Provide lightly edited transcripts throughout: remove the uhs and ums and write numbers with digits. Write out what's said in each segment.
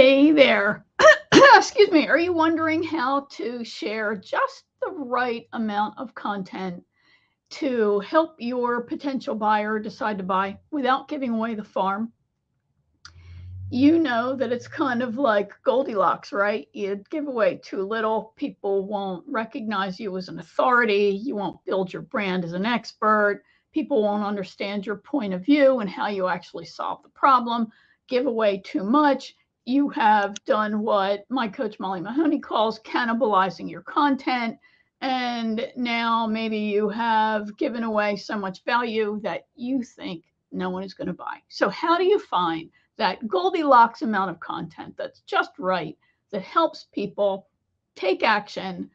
Hey there. Excuse me. Are you wondering how to share just the right amount of content to help your potential buyer decide to buy without giving away the farm? You know that it's kind of like Goldilocks, right? You give away too little, people won't recognize you as an authority, you won't build your brand as an expert, people won't understand your point of view and how you actually solve the problem. Give away too much, you have done what my coach Molly Mahoney calls cannibalizing your content. And now maybe you have given away so much value that you think no one is going to buy. So, how do you find that Goldilocks amount of content that's just right, that helps people take action,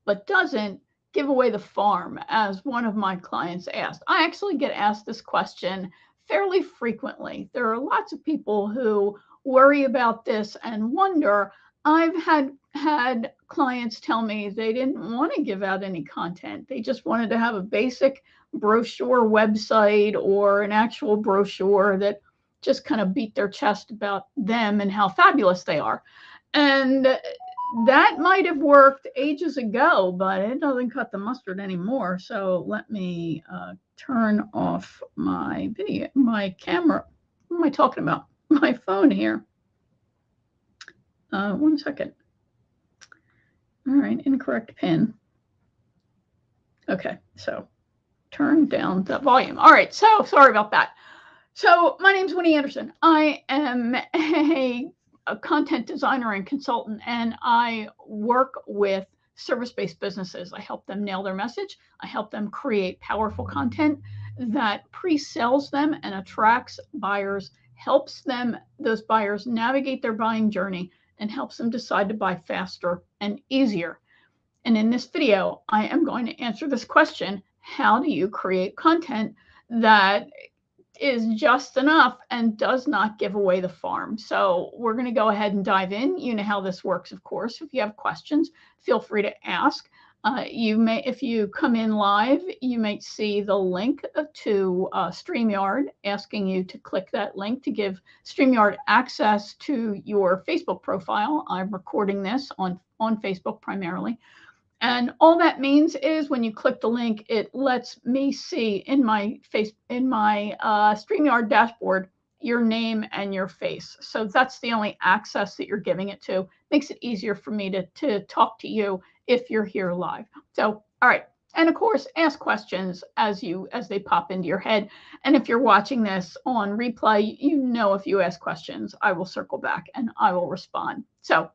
but doesn't give away the farm, as one of my clients asked? I actually get asked this question fairly frequently. There are lots of people who worry about this and wonder. I've had clients tell me they didn't want to give out any content. They just wanted to have a basic brochure website or an actual brochure that just kind of beat their chest about them and how fabulous they are. And that might have worked ages ago, but it doesn't cut the mustard anymore. So let me turn off my video, my camera. What am I talking about? My phone here. 1 second. All right, incorrect pin. Okay, so turn down the volume. All right, so sorry about that. So my name's Winnie Anderson. I am a content designer and consultant, and I work with service-based businesses. I help them nail their message. I help them create powerful content that pre-sells them and attracts buyers, helps them, those buyers, navigate their buying journey, and helps them decide to buy faster and easier. And in this video, I am going to answer this question: how do you create content that is just enough and does not give away the farm? So we're going to go ahead and dive in. You know how this works, of course. If you have questions, feel free to ask. You may, if you come in live, you might see the link to StreamYard, asking you to click that link to give StreamYard access to your Facebook profile. I'm recording this on Facebook primarily. And all that means is when you click the link, it lets me see in my StreamYard dashboard your name and your face. So that's the only access that you're giving it to. Makes it easier for me to talk to you if you're here live. So, all right. And of course, ask questions as they pop into your head. And if you're watching this on replay, you know, if you ask questions, I will circle back and I will respond. So,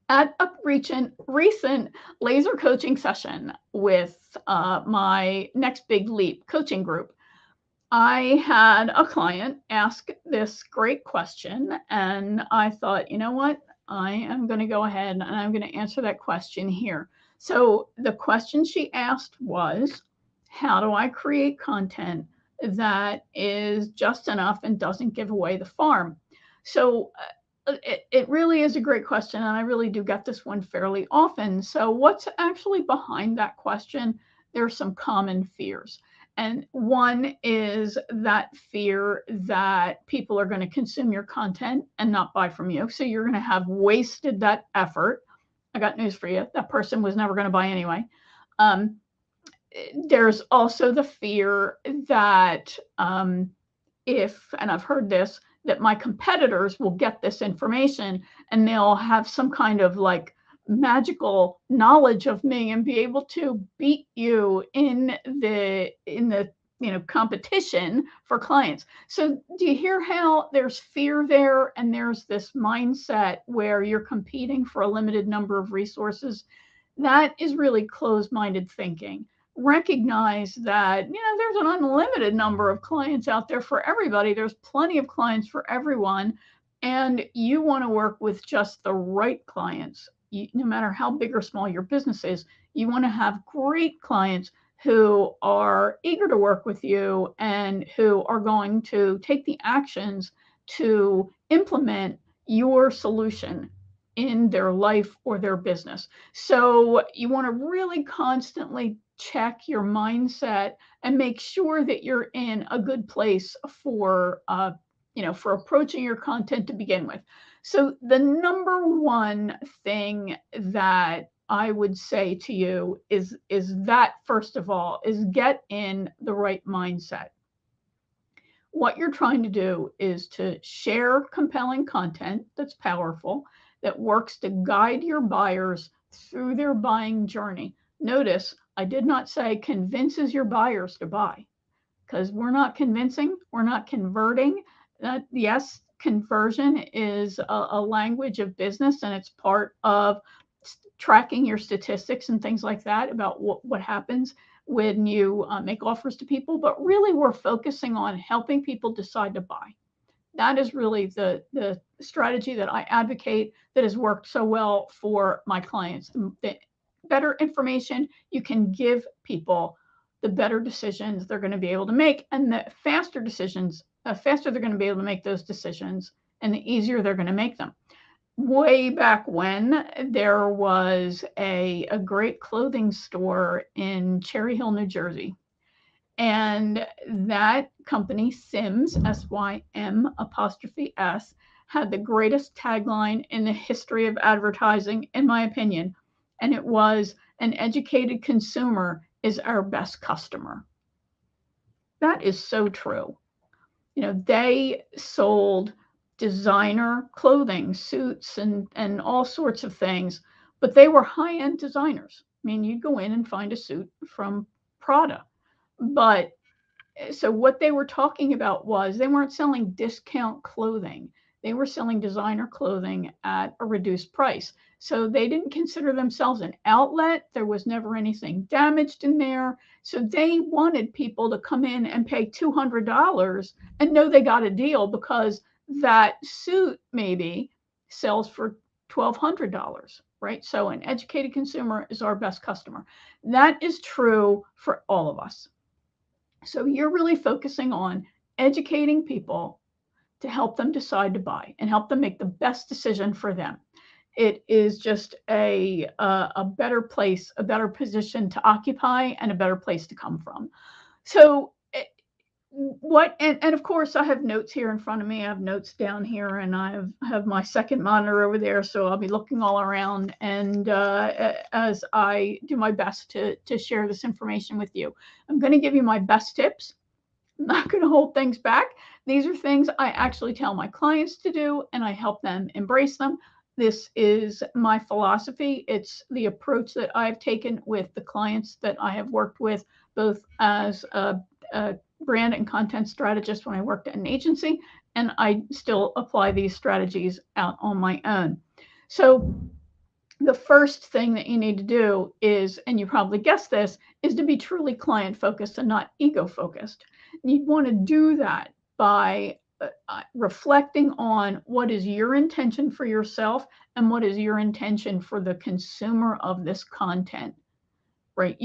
at a recent laser coaching session with my Next Big Leap coaching group, I had a client ask this great question, and I thought, you know what? I am going to go ahead and I'm going to answer that question here. So the question she asked was, how do I create content that is just enough and doesn't give away the farm? So it really is a great question, and I really do get this one fairly often. So what's actually behind that question? There's some common fears. And one is that fear that people are going to consume your content and not buy from you. So you're going to have wasted that effort. I got news for you. That person was never going to buy anyway. There's also the fear that if, and I've heard this, that my competitors will get this information and they'll have some kind of like magical knowledge of me and be able to beat you in the competition for clients. So do you hear how there's fear there, and there's this mindset where you're competing for a limited number of resources? That is really closed-minded thinking. Recognize that, there's an unlimited number of clients out there for everybody. There's plenty of clients for everyone, and you want to work with just the right clients. No matter how big or small your business is, you want to have great clients who are eager to work with you and who are going to take the actions to implement your solution in their life or their business. So you want to really constantly check your mindset and make sure that you're in a good place for for approaching your content to begin with. So the number one thing that I would say to you is that, first of all, is get in the right mindset. What you're trying to do is to share compelling content that's powerful, that works to guide your buyers through their buying journey. Notice I did not say convinces your buyers to buy, because we're not convincing, we're not converting. Yes, conversion is a language of business, and it's part of tracking your statistics and things like that about what happens when you make offers to people. But really, we're focusing on helping people decide to buy. That is really the strategy that I advocate, that has worked so well for my clients. The better information you can give people, the better decisions they're going to be able to make, and the faster they're going to be able to make those decisions, and the easier they're going to make them. Way back when, there was a great clothing store in Cherry Hill, New Jersey. And that company, Syms, SYM''S, had the greatest tagline in the history of advertising, in my opinion. And it was, "An educated consumer is our best customer." That is so true. They sold designer clothing, suits, and all sorts of things, but they were high-end designers. I mean, you'd go in and find a suit from Prada. But so what they were talking about was, they weren't selling discount clothing. They were selling designer clothing at a reduced price. So they didn't consider themselves an outlet. There was never anything damaged in there. So they wanted people to come in and pay $200 and know they got a deal, because that suit maybe sells for $1,200, right? So an educated consumer is our best customer. That is true for all of us. So you're really focusing on educating people to help them decide to buy and help them make the best decision for them. It is just a better place, a better position to occupy, and a better place to come from. So and of course, I have notes here in front of me. I have notes down here, and I have my second monitor over there. So I'll be looking all around, and as I do my best to share this information with you. I'm going to give you my best tips. I'm not going to hold things back. These are things I actually tell my clients to do, and I help them embrace them. This is my philosophy. It's the approach that I've taken with the clients that I have worked with, both as a brand and content strategist when I worked at an agency, and I still apply these strategies out on my own. So the first thing that you need to do is, and you probably guessed this, is to be truly client focused and not ego focused. You want to do that by reflecting on what is your intention for yourself and what is your intention for the consumer of this content, right?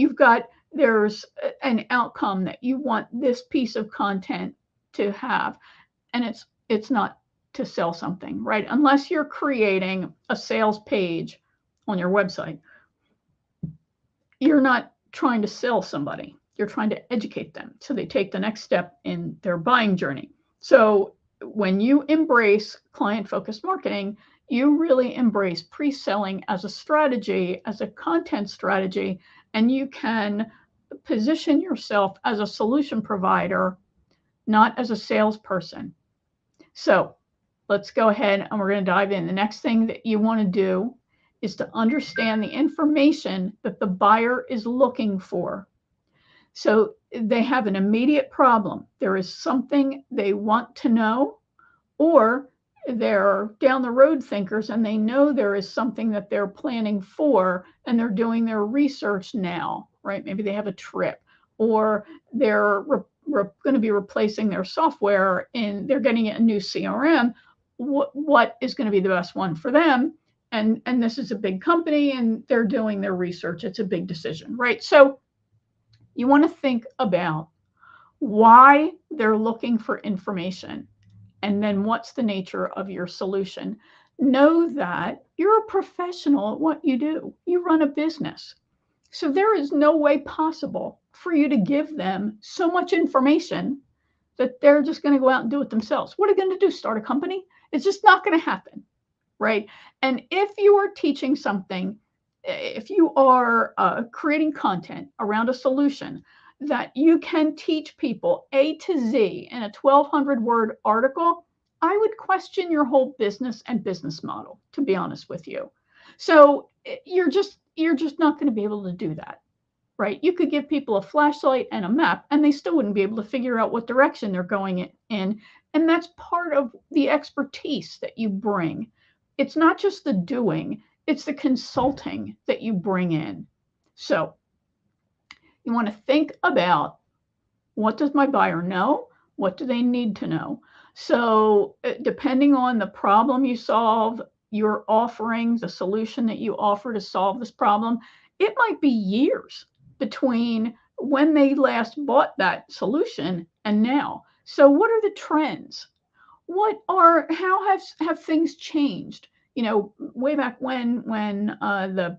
There's an outcome that you want this piece of content to have, and it's not to sell something, right? Unless you're creating a sales page on your website, you're not trying to sell somebody. You're trying to educate them so they take the next step in their buying journey. So when you embrace client-focused marketing, you really embrace pre-selling as a strategy, as a content strategy, and you can position yourself as a solution provider, not as a salesperson. So let's go ahead and we're going to dive in. The next thing that you want to do is to understand the information that the buyer is looking for. So they have an immediate problem. There is something they want to know, or they're down the road thinkers and they know there is something that they're planning for, and they're doing their research now, right? Maybe they have a trip, or they're going to be replacing their software and they're getting a new CRM. What is going to be the best one for them? And this is a big company and they're doing their research. It's a big decision, right? So you want to think about why they're looking for information, and then what's the nature of your solution. Know that you're a professional at what you do. You run a business. So there is no way possible for you to give them so much information that they're just going to go out and do it themselves. What are they going to do? Start a company? It's just not going to happen, right? And if you are teaching something, if you are creating content around a solution that you can teach people A to Z in a 1,200 word article, I would question your whole business and business model, to be honest with you. So you're just not going to be able to do that, right? You could give people a flashlight and a map, and they still wouldn't be able to figure out what direction they're going in. And that's part of the expertise that you bring. It's not just the doing, it's the consulting that you bring in. So you want to think about, what does my buyer know? What do they need to know? So depending on the problem you solve, your offering, the solution that you offer to solve this problem, it might be years between when they last bought that solution and now. So what are the trends? How have things changed? You know, way back when the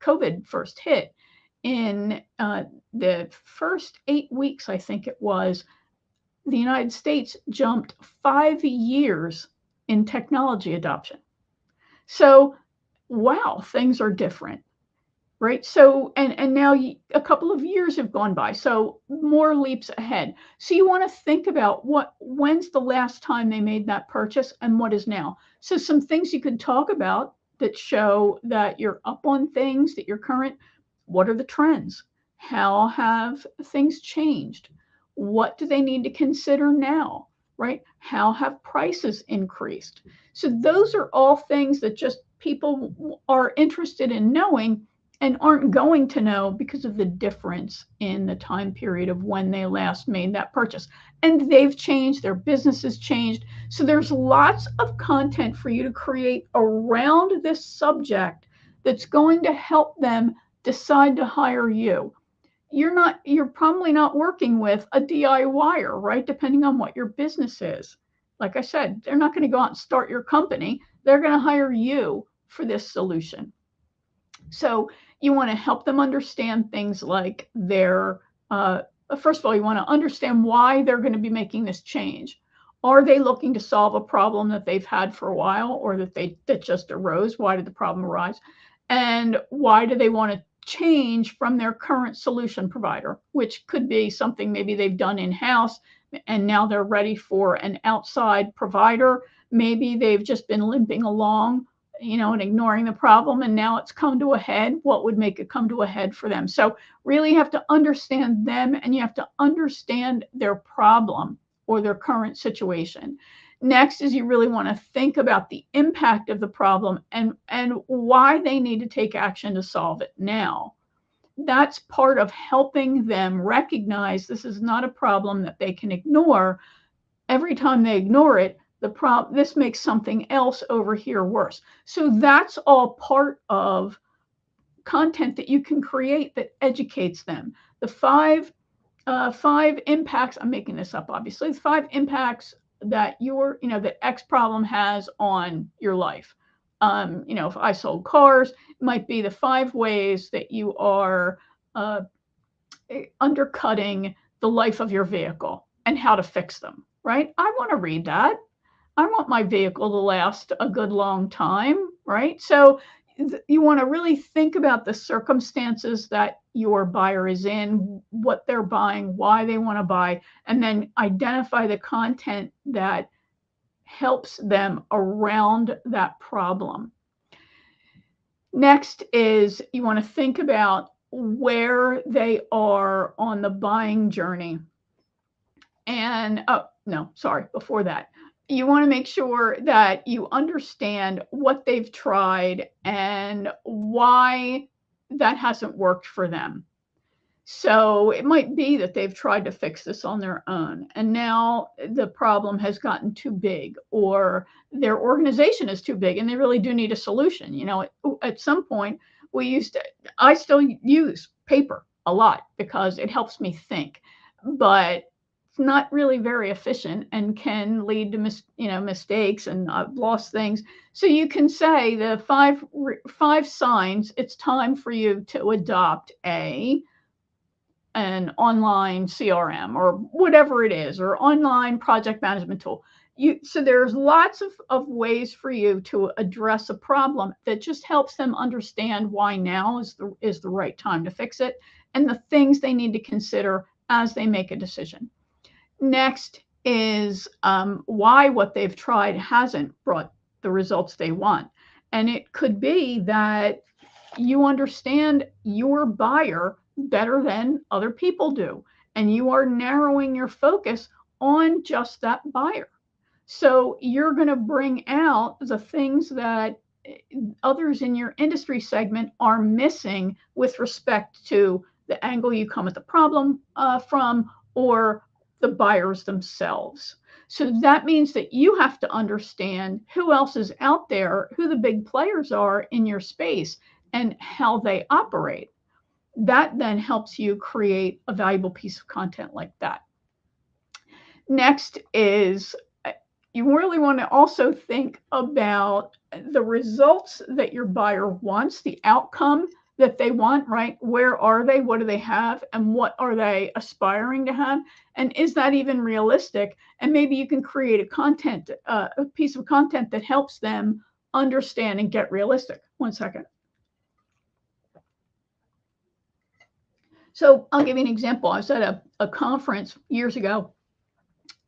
COVID first hit, in the first 8 weeks, I think it was, the United States jumped 5 years in technology adoption. So, wow, things are different, right? So, and now a couple of years have gone by, so more leaps ahead. So you want to think about when's the last time they made that purchase and what is now. So some things you could talk about that show that you're up on things, that you're current. What are the trends? How have things changed? What do they need to consider now, right? How have prices increased? So those are all things that just people are interested in knowing and aren't going to know because of the difference in the time period of when they last made that purchase. And they've changed, their business has changed. So there's lots of content for you to create around this subject that's going to help them decide to hire you. You're probably not working with a DIYer, right? Depending on what your business is. Like I said, they're not going to go out and start your company. They're going to hire you for this solution. So you want to help them understand things like first of all, you want to understand why they're going to be making this change. Are they looking to solve a problem that they've had for a while, or that just arose? Why did the problem arise? And why do they want to change from their current solution provider, which could be something maybe they've done in-house and now they're ready for an outside provider. Maybe they've just been limping along, and ignoring the problem, and now it's come to a head. What would make it come to a head for them? So really you have to understand them, and you have to understand their problem or their current situation. Next is you really want to think about the impact of the problem and why they need to take action to solve it now. That's part of helping them recognize this is not a problem that they can ignore. Every time they ignore it, this makes something else over here worse. So that's all part of content that you can create that educates them. The five impacts, I'm making this up, obviously, the 5 impacts that that X problem has on your life. If I sold cars, it might be the 5 ways that you are undercutting the life of your vehicle and how to fix them, right? I want to read that. I want my vehicle to last a good long time, right? So you want to really think about the circumstances that your buyer is in, what they're buying, why they want to buy, and then identify the content that helps them around that problem. Next is you want to think about where they are on the buying journey. And, before that, you want to make sure that you understand what they've tried and why that hasn't worked for them. So it might be that they've tried to fix this on their own, and now the problem has gotten too big, or their organization is too big and they really do need a solution. At some point I still use paper a lot because it helps me think, but not really very efficient and can lead to mistakes, and I've lost things. So you can say the five signs it's time for you to adopt an online CRM or whatever it is, or online project management tool. So there's lots of ways for you to address a problem that just helps them understand why now is the right time to fix it, and the things they need to consider as they make a decision. Next is why what they've tried hasn't brought the results they want. And it could be that you understand your buyer better than other people do, and you are narrowing your focus on just that buyer. So you're going to bring out the things that others in your industry segment are missing with respect to the angle you come at the problem from, or the buyers themselves. So that means that you have to understand who else is out there, who the big players are in your space, and how they operate. That then helps you create a valuable piece of content like that. Next is you really want to also think about the results that your buyer wants, the outcome that they want, right? Where are they? What do they have? And what are they aspiring to have? And is that even realistic? And maybe you can create a piece of content that helps them understand and get realistic. One second. So I'll give you an example. I was at a conference years ago.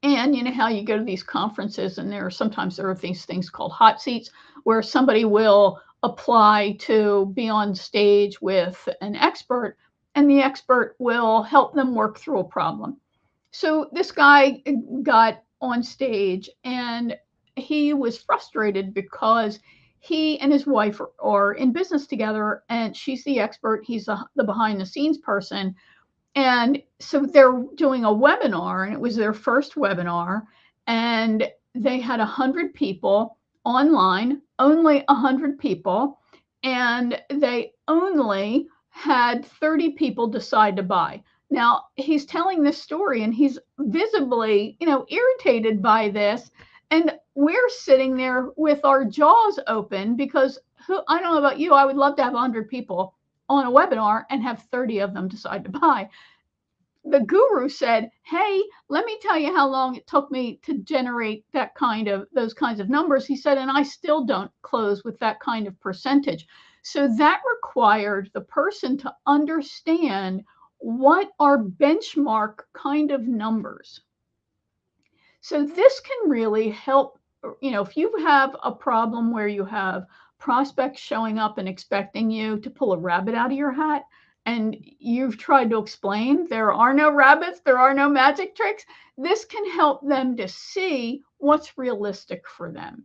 And you know how you go to these conferences and there are these things called hot seats where somebody will apply to be on stage with an expert, and the expert will help them work through a problem. So this guy got on stage and he was frustrated because he and his wife are in business together, and she's the expert, he's the behind the scenes person. And so they're doing a webinar, and it was their first webinar, and they had 100 people online, only 100 people, and they only had 30 people decide to buy. Now, he's telling this story and he's visibly, irritated by this. And we're sitting there with our jaws open because I don't know about you, I would love to have 100 people on a webinar and have 30 of them decide to buy. The guru said, hey, let me tell you how long it took me to generate those kinds of numbers. He said, and I still don't close with that kind of percentage. So that required the person to understand what are benchmark kind of numbers. So this can really help, if you have a problem where you have prospects showing up and expecting you to pull a rabbit out of your hat, and you've tried to explain there are no rabbits, there are no magic tricks, this can help them to see what's realistic for them.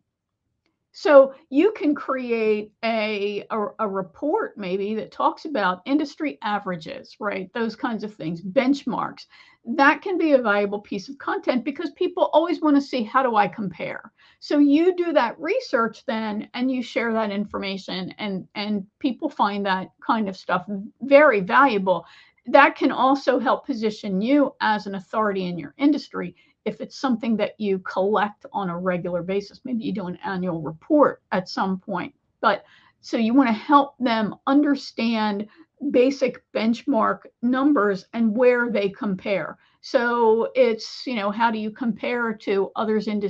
So you can create a report maybe that talks about industry averages, right? Those kinds of things, benchmarks. That can be a valuable piece of content because people always want to see, how do I compare? So you do that research then, and you share that information, and people find that kind of stuff very valuable. That can also help position you as an authority in your industry if it's something that you collect on a regular basis. Maybe you do an annual report at some point. But so you want to help them understand basic benchmark numbers and where they compare. So it's, how do you compare to others in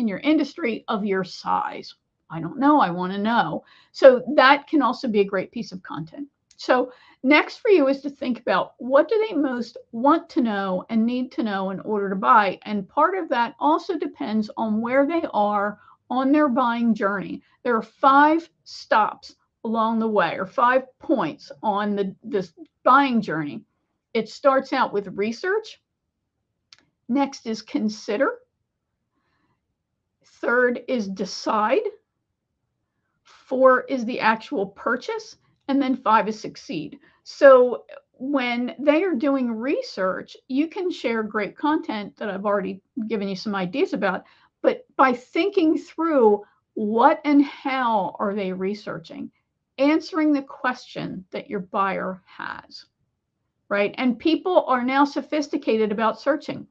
your industry of your size? I don't know. I want to know. So that can also be a great piece of content. So next for you is to think about, what do they most want to know and need to know in order to buy? And part of that also depends on where they are on their buying journey. There are 5 stops along the way, or 5 points on this buying journey. It starts out with research. Next is consider. Third is decide. 4 is the actual purchase. And then 5 is succeed. So when they are doing research, you can share great content that I've already given you some ideas about, but by thinking through what and how are they researching, answering the question that your buyer has, right? And people are now sophisticated about searching.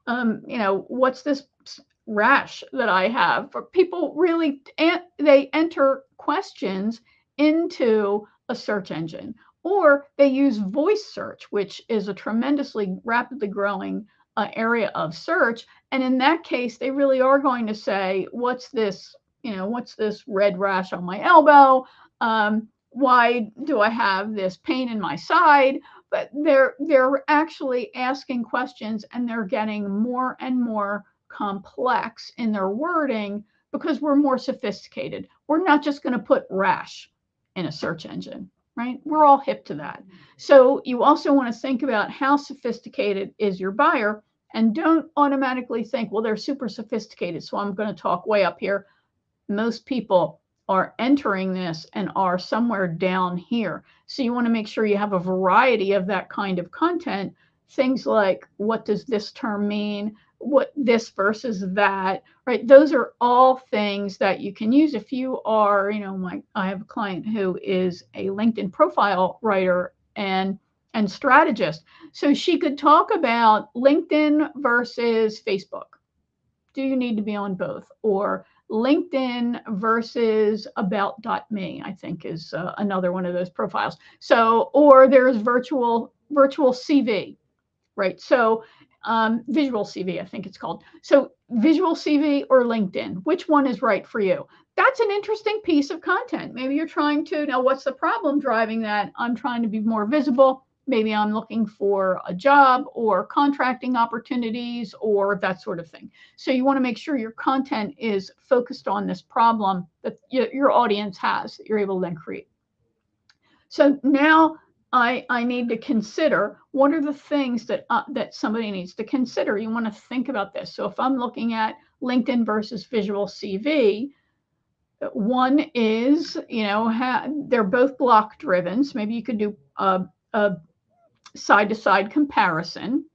What's this rash that I have? For people really, they enter questions into a search engine, or they use voice search, which is a tremendously rapidly growing area of search. And in that case, they really are going to say, what's this, what's this red rash on my elbow? Why do I have this pain in my side? But they're actually asking questions, and they're getting more and more complex in their wording because we're more sophisticated. We're not just going to put rash in a search engine, right? We're all hip to that. So you also want to think about how sophisticated is your buyer, and don't automatically think, well, they're super sophisticated, so I'm going to talk way up here. Most people are entering this and are somewhere down here. So you want to make sure you have a variety of that kind of content. Things like, what does this term mean? What this versus that, right? Those are all things that you can use if you are, I have a client who is a LinkedIn profile writer and strategist. So she could talk about LinkedIn versus Facebook. Do you need to be on both? Or LinkedIn versus about.me, I think is another one of those profiles. So, or there's virtual CV, right? So visual CV, I think it's called. So visual CV or LinkedIn, which one is right for you? That's an interesting piece of content. Maybe you're trying to know what's the problem driving that. I'm trying to be more visible. Maybe I'm looking for a job or contracting opportunities or that sort of thing. So you want to make sure your content is focused on this problem that your audience has, that you're able to then create. So now I need to consider, what are the things that that somebody needs to consider. You want to think about this. So if I'm looking at LinkedIn versus visual CV, one is, they're both block driven. So maybe you could do a side-to-side comparison,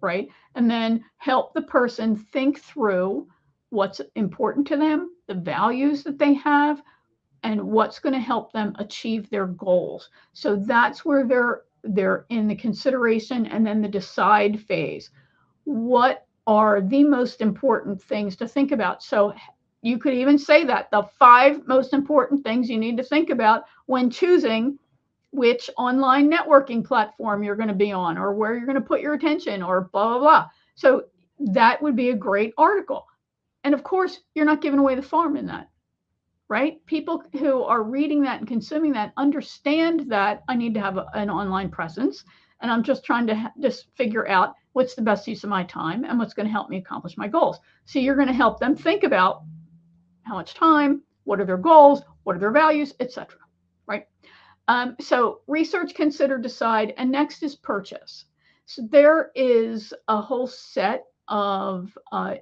right? And then help the person think through what's important to them, the values that they have, and what's going to help them achieve their goals. So that's where they're in the consideration and then the decide phase. What are the most important things to think about? So you could even say that the 5 most important things you need to think about when choosing which online networking platform you're going to be on, or where you're going to put your attention, or blah, blah, blah. So that would be a great article. And of course, you're not giving away the farm in that, right? People who are reading that and consuming that understand that I need to have an online presence, and I'm just trying to just figure out what's the best use of my time and what's going to help me accomplish my goals. So you're going to help them think about how much time, what are their goals, what are their values, etc. Right? So research, consider, decide, and next is purchase. So there is a whole set of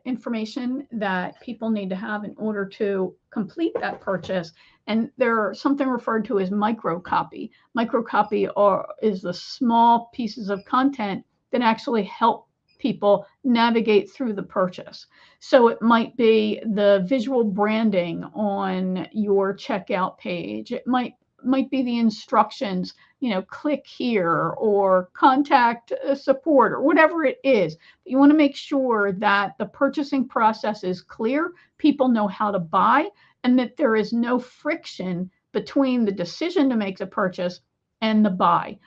information that people need to have in order to complete that purchase. And there's something referred to as microcopy. Microcopy is the small pieces of content that actually help people navigate through the purchase. So it might be the visual branding on your checkout page. It might be the instructions, click here or contact support or whatever it is. You want to make sure that the purchasing process is clear, people know how to buy, and that there is no friction between the decision to make the purchase and the buy.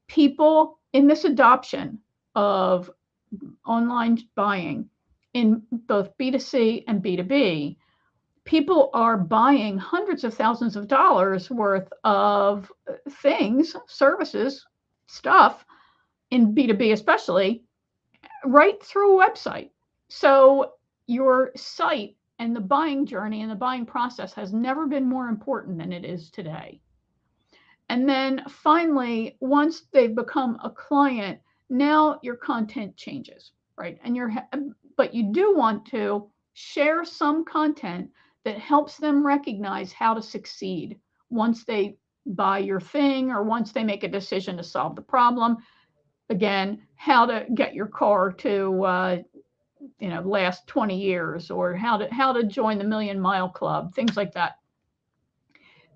People in this adoption of online buying in both B2C and B2B, people are buying hundreds of thousands of dollars worth of things, services, stuff in B2B especially, right through a website. So your site and the buying journey and the buying process has never been more important than it is today. And then finally, once they've become a client, now your content changes, right? But you do want to share some content that helps them recognize how to succeed once they buy your thing or once they make a decision to solve the problem. Again, how to get your car to last 20 years, or how to join the Million Mile Club, things like that.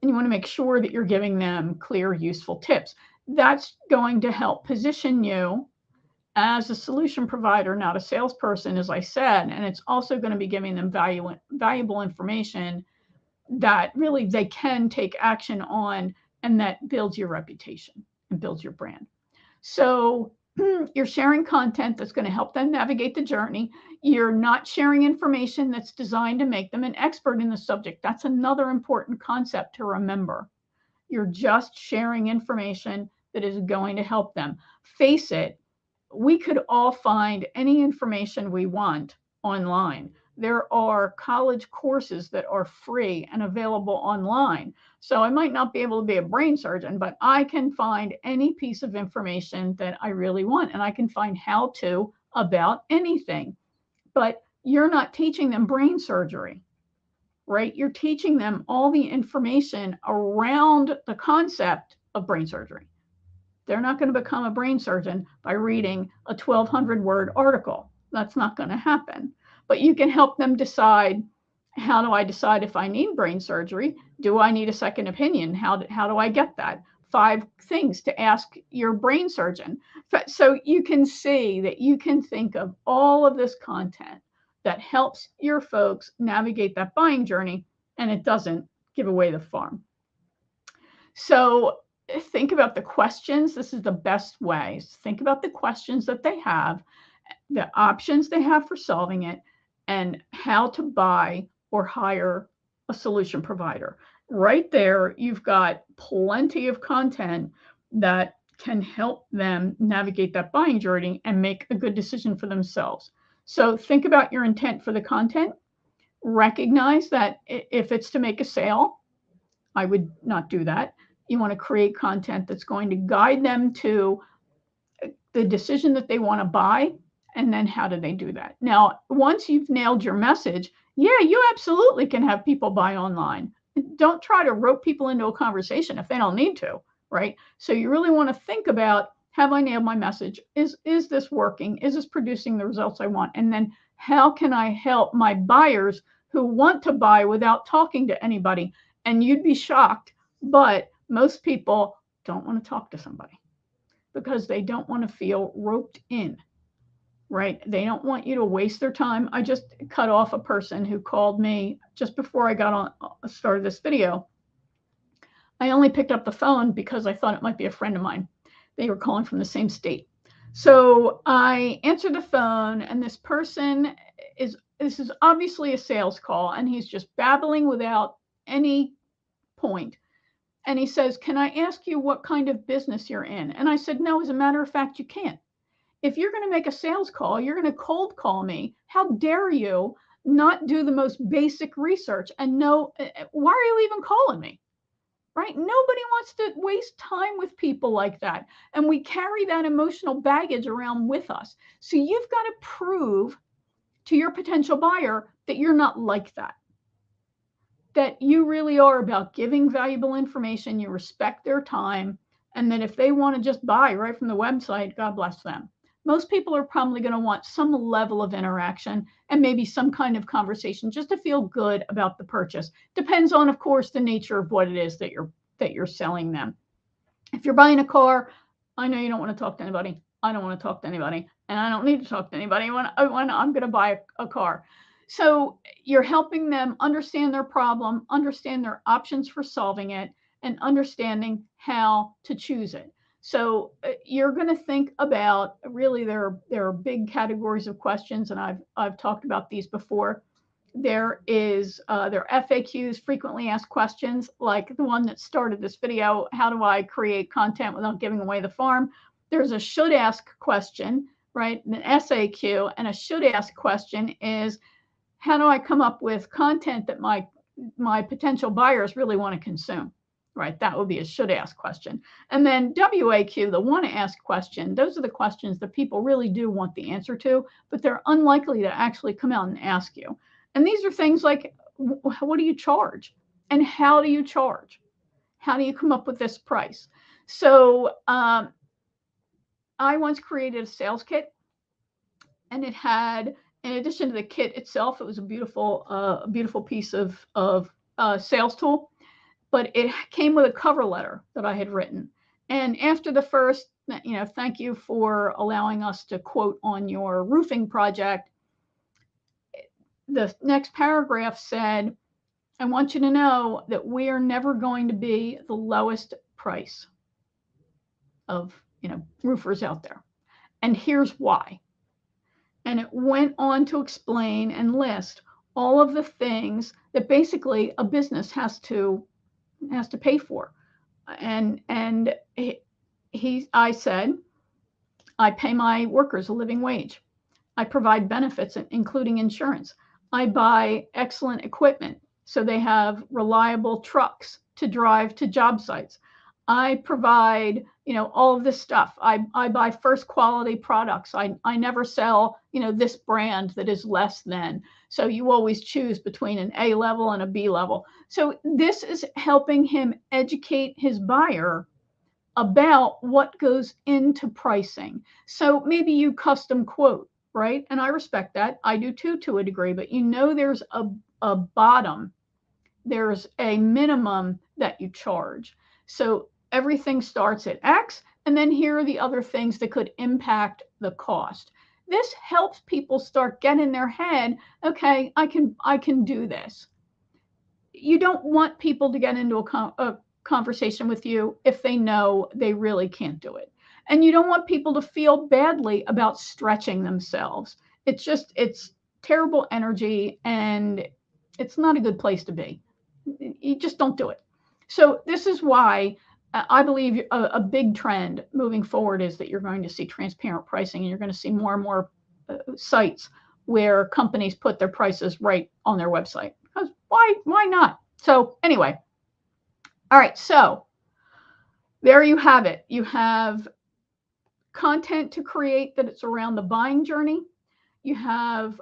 And you want to make sure that you're giving them clear, useful tips. That's going to help position you as a solution provider, not a salesperson, as I said. And it's also going to be giving them valuable information that really they can take action on, and that builds your reputation. and builds your brand. So you're sharing content that's going to help them navigate the journey. You're not sharing information that's designed to make them an expert in the subject. That's another important concept to remember. You're just sharing information that is going to help them. Face it, we could all find any information we want online. There are college courses that are free and available online. So I might not be able to be a brain surgeon, but I can find any piece of information that I really want, and I can find how to about anything. But you're not teaching them brain surgery, right? You're teaching them all the information around the concept of brain surgery. They're not going to become a brain surgeon by reading a 1,200 word article. That's not going to happen. But you can help them decide, how do I decide if I need brain surgery? Do I need a second opinion? How do I get that? 5 things to ask your brain surgeon. So you can see that you can think of all of this content that helps your folks navigate that buying journey, and it doesn't give away the farm. So think about the questions. This is the best way. Think about the questions that they have, the options they have for solving it, and how to buy or hire a solution provider. Right there, you've got plenty of content that can help them navigate that buying journey and make a good decision for themselves. So think about your intent for the content. Recognize that if it's to make a sale, I would not do that. You want to create content that's going to guide them to the decision that they want to buy, and then how do they do that? Now, once you've nailed your message, yeah, you absolutely can have people buy online. Don't try to rope people into a conversation if they don't need to, right? So you really want to think about, have I nailed my message? Is this working? Is this producing the results I want? And then how can I help my buyers who want to buy without talking to anybody? And you'd be shocked, but most people don't want to talk to somebody because they don't want to feel roped in, right? They don't want you to waste their time. I just cut off a person who called me just before I got on started this video. I only picked up the phone because I thought it might be a friend of mine. They were calling from the same state. So I answered the phone, and this person this is obviously a sales call, and he's just babbling without any point. And he says, can I ask you what kind of business you're in? And I said, no, as a matter of fact, you can't. If you're going to make a sales call, you're going to cold call me. How dare you not do the most basic research and know, why are you even calling me? Right? Nobody wants to waste time with people like that. And we carry that emotional baggage around with us. So you've got to prove to your potential buyer that you're not like that. That you really are about giving valuable information, you respect their time, and that if they want to just buy right from the website, God bless them. Most people are probably going to want some level of interaction and maybe some kind of conversation just to feel good about the purchase. Depends on, of course, the nature of what it is that you're selling them. If you're buying a car, I know you don't want to talk to anybody. I don't want to talk to anybody, and I don't need to talk to anybody when I'm going to buy a car. So you're helping them understand their problem, understand their options for solving it, and understanding how to choose it. So you're going to think about, really, there are big categories of questions, and I've talked about these before. There are FAQs, frequently asked questions, like the one that started this video, how do I create content without giving away the farm? There's a should ask question, right? An SAQ, and a should ask question is, how do I come up with content that my potential buyers really want to consume? Right, that would be a should ask question. And then WAQ, the want to ask question, those are the questions that people really do want the answer to, but they're unlikely to actually come out and ask you. And these are things like, what do you charge? And how do you charge? How do you come up with this price? So I once created a sales kit, and it had, in addition to the kit itself, it was a beautiful piece of sales tool. But it came with a cover letter that I had written. And after the first, thank you for allowing us to quote on your roofing project, the next paragraph said, I want you to know that we are never going to be the lowest price. roofers out there. And here's why. And it went on to explain and list all of the things that basically a business has to pay for. And I said, I pay my workers a living wage. I provide benefits, including insurance. I buy excellent equipment so they have reliable trucks to drive to job sites. I provide, all of this stuff. I buy first quality products. I never sell, this brand that is less than. So you always choose between an A level and a B level. So this is helping him educate his buyer about what goes into pricing. So maybe you custom quote, right? And I respect that. I do too, to a degree, but there's a bottom, there's a minimum that you charge. So everything starts at X, and then here are the other things that could impact the cost. This helps people start getting in their head, okay, I can do this. You don't want people to get into a conversation with you if they know they really can't do it. And you don't want people to feel badly about stretching themselves. It's terrible energy, and it's not a good place to be. You just don't do it. So this is why I believe a big trend moving forward is that you're going to see transparent pricing, and you're going to see more and more sites where companies put their prices right on their website. Because why not? So anyway, all right, so there you have it. You have content to create that it's around the buying journey. You have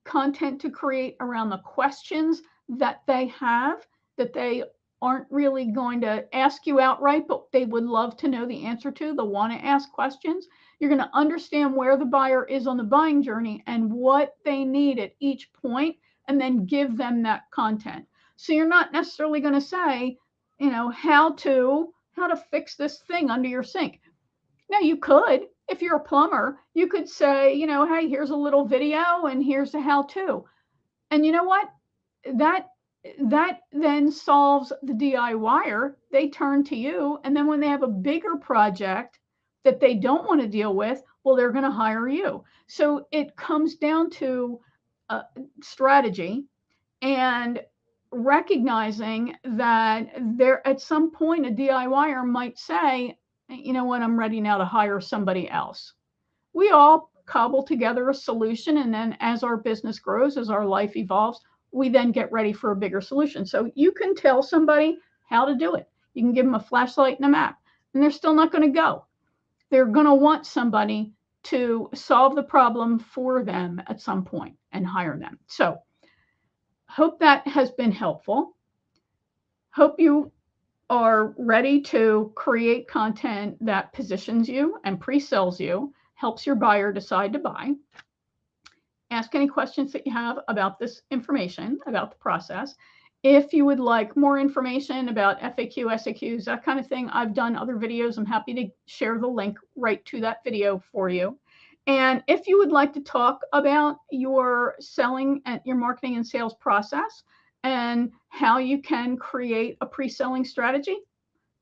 content to create around the questions that they have that they aren't really going to ask you outright, but they would love to know the answer to. They'll want to ask questions. You're going to understand where the buyer is on the buying journey and what they need at each point, and then give them that content. So you're not necessarily going to say, how to fix this thing under your sink. Now you could, if you're a plumber, you could say, hey, here's a little video and here's the how-to. And you know what? That then solves the DIYer. They turn to you, and then when they have a bigger project that they don't want to deal with, well, they're going to hire you. So it comes down to strategy and recognizing that there at some point a DIYer might say, you know what, I'm ready now to hire somebody else. We all cobble together a solution, and then as our business grows, as our life evolves, we then get ready for a bigger solution. So you can tell somebody how to do it. You can give them a flashlight and a map, and they're still not going to go. They're going to want somebody to solve the problem for them at some point and hire them. So hope that has been helpful. Hope you are ready to create content that positions you and pre-sells you, helps your buyer decide to buy. Ask any questions that you have about this information, about the process. If you would like more information about FAQ, SAQs, that kind of thing, I've done other videos. I'm happy to share the link right to that video for you. And if you would like to talk about your selling and your marketing and sales process and how you can create a pre-selling strategy,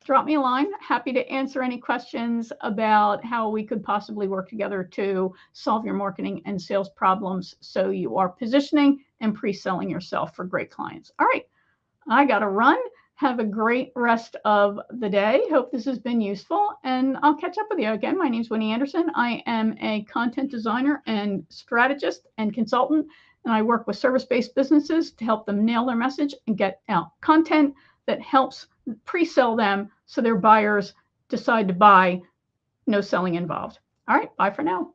drop me a line. Happy to answer any questions about how we could possibly work together to solve your marketing and sales problems so you are positioning and pre-selling yourself for great clients. All right, I got to run. Have a great rest of the day. Hope this has been useful, and I'll catch up with you again. My name is Winnie Anderson. I am a content designer and strategist and consultant, and I work with service-based businesses to help them nail their message and get out content that helps pre-sell them so their buyers decide to buy, no selling involved. All right, bye for now.